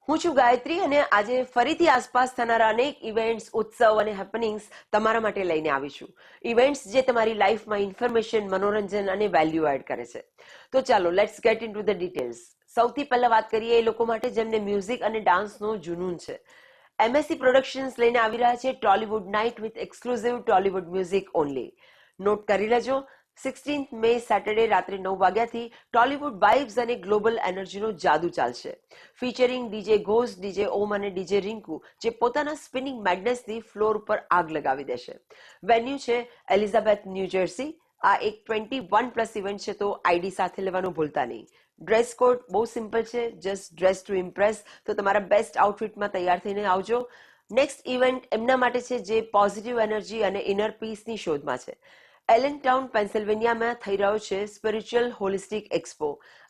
હું છું ગાયત્રી અને આજે ફરીથી આસપાસ થનારા અનેક ઇવેન્ટ્સ, ઉત્સવ અને હેપનિંગ્સ તમારા માટે લઈને આવી છું. ઇવેન્ટ્સ જે તમારી લાઈફમાં ઇન્ફોર્મેશન, મનોરંજન અને વેલ્યુ એડ કરે છે. તો ચાલો let's get in to the details. સૌથી પહેલા વાત કરીએ એ લોકો માટે જેમને મ્યુઝિક અને ડાન્સનો જુનૂન છે. MSC પ્રોડક્શન્સ લઈને આવી રહ્યા છે Tollywood night with exclusive Tollywood music only. Note કરી લેજો, 16th મે સેટરડે રાત્રે 9 વાગ્યાથી ટોલીવુડ વાઇબ્સ અને ગ્લોબલ એનર્જીનો જાદુ ચાલશે. ફીચરિંગ ડીજે ઘોષ, ડીજે ઓમ અને ડીજે રિંકુ, જે પોતાના સ્પિનિંગ મેડનેસથી ફ્લોર પર આગ લગાવી દેશે. વેન્યુ છે એલિઝાબેથ, ન્યૂ જર્સી. આ એક 21+ ઇવેન્ટ છે, તો ID સાથે લેવાનું ભૂલતા નહીં. ડ્રેસ કોડ બહુ સિમ્પલ છે, જસ્ટ ડ્રેસ ટુ ઇમ્પ્રેસ. તો તમારા બેસ્ટ આઉટફિટમાં તૈયાર થઈને આવજો. નેક્સ્ટ ઇવેન્ટ એમના માટે છે જે પોઝિટિવ એનર્જી અને ઇનર પીસની શોધમાં છે. એલનટાઉન, પેન્સિલ્વેનિયામાં થઈ રહ્યો છે સ્પિરિચ્યુઅલ હોલિસ્ટિક એક્સપો.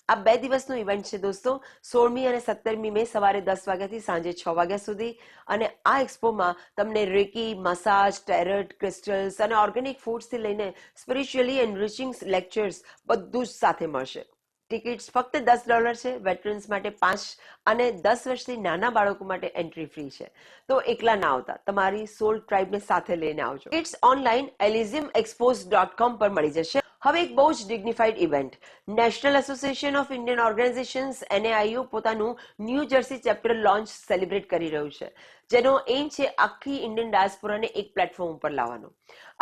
આ 2 દિવસનો ઇવેન્ટ છે દોસ્તો, 16મી અને 17મી મે સવારે 10 વાગ્યાથી સાંજે 6 વાગ્યા સુધી. અને આ એક્સપોમાં તમને રેકી, મસાજ, ટેરટ, ક્રિસ્ટલ્સ અને ઓર્ગેનિક ફૂડ્સથી લઈને સ્પિરિચ્યુઅલી એનરિચિંગ લેક્ચર્સ બધું જ સાથે મળશે. ટિકિટ્સ ફક્ત $10 છે. વેટરન્સ માટે 5 અને 10 વર્ષથી નાના બાળકો માટે એન્ટ્રી ફ્રી છે. તો એકલા ના આવતા, તમારી સોલ ટ્રાઇબને સાથે લઈને આવજો. ઇટ્સ ઓનલાઈન elysiumexpos.com પર મળી જશે. હવે એક બહુ જ ડિગ્નિફાઈડ event, national association of Indian organisations NAIO પોતાનું new jersey chapter launch celebrate કરી રહ્યું છે, જેનો એમ છે આખી ઇન્ડિયન ડાયસ્પોરાને એક પ્લેટફોર્મ ઉપર લાવવાનો.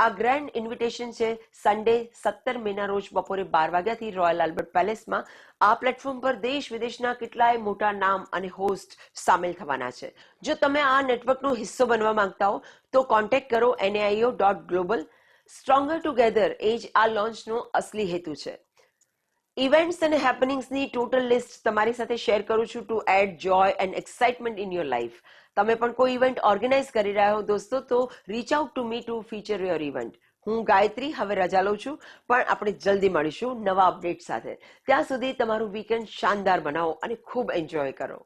આ ગ્રેન્ડ ઇન્વિટેશન છે સન્ડે 17 મેના રોજ બપોરે 12 વાગ્યાથી રોયલ આલ્બર્ટ પેલેસમાં. આ પ્લેટફોર્મ પર દેશ વિદેશના કેટલાય મોટા નામ અને હોસ્ટ સામેલ થવાના છે. જો તમે આ નેટવર્કનો હિસ્સો બનવા માંગતા હો તો કોન્ટેક્ટ કરો naio.global. સ્ટ્રોંગર ટુગેધર એ જ આ લોન્ચનો અસલી હેતુ છે. ઇવેન્ટ્સ અને હેપનિંગ્સની ટોટલ લિસ્ટ તમારી સાથે શેર કરું છું to add joy and excitement in your life. તમે પણ કોઈ ઇવેન્ટ ઓર્ગેનાઇઝ કરી રહ્યા હો દોસ્તો, તો rich out to me to feature your event. હું ગાયત્રી હવે રજા લઉં છું, પણ આપણે જલ્દી મળીશું નવા અપડેટ સાથે. ત્યાં સુધી તમારું વીકેન્ડ શાનદાર બનાવો અને ખૂબ એન્જોય કરો.